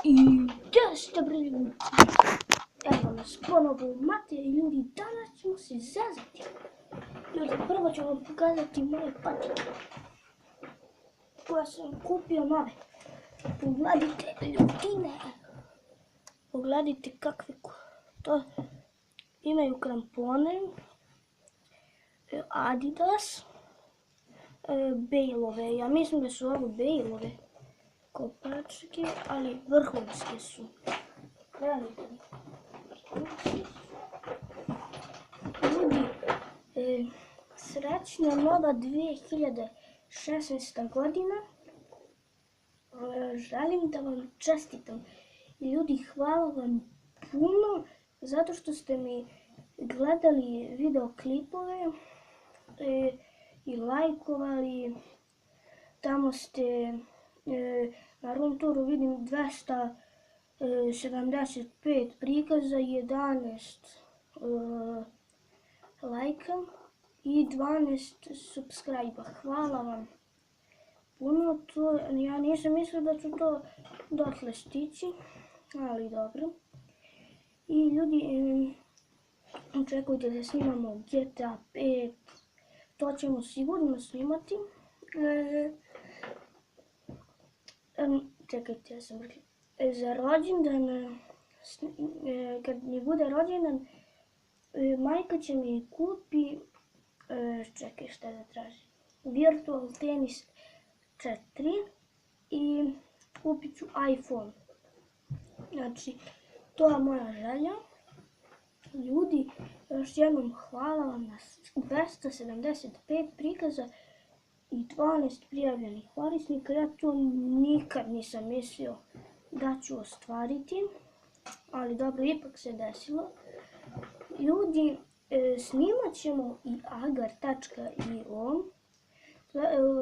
I da ste ljudi, evo nas ponovo u Mate i ljudi, danas ćemo se zezati. Ljudi, prvo ću vam pokazati moje patike koje sam kupio nove. Pogledajte ljudine, pogledajte kakve to imaju krampone, Adidas, Bejlove, ja mislim da su ovo Bejlove kopačke, ali vrhunske su. Gledajte. Ljudi, srećna nova 2016. godina. Želim da vam čestitam. Ljudi, hvala vam puno zato što ste mi gledali videoklipove i lajkovali. Tamo ste na room touru vidim 275 prikaza, 11 lajka i 12 subscribe-a. Hvala vam puno, ja nisam mislila da ću to dotle stići, ali dobro. I ljudi, očekujte da snimamo GTA 5, to ćemo sigurno snimati. Čekajte, ja sam rekla, za rođendan, kad mi bude rođendan, majka će mi kupi, čekaj šta da tražim, Virtual Tennis 4 i kupit ću iPhone. Znači, to je moja želja. Ljudi, još jednom hvala vam na 275 prikaza i 12 prijavljenih korisnika. Ja to nikad nisam mislio da ću ostvariti, ali dobro, ipak se desilo. Ljudi, snimat ćemo i agar.io.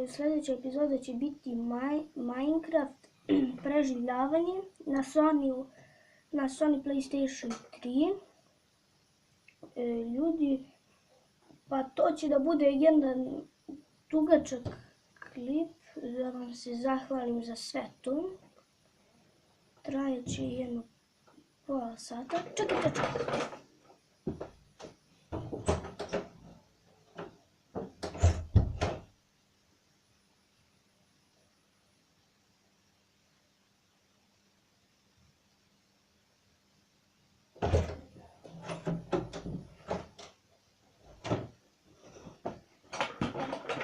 Sljedeća epizoda će biti Minecraft preživljavanje na Sony PlayStation 3. Ljudi, pa to će da bude jedan dugačak klip, da vam se zahvalim za sve to. Trajeće jedno pola sata. Čekajte.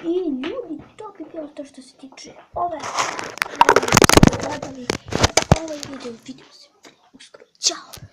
I ljudi, to bi bilo to što se tiče ove gledali ovaj video, vidimo se uskoro, ćao!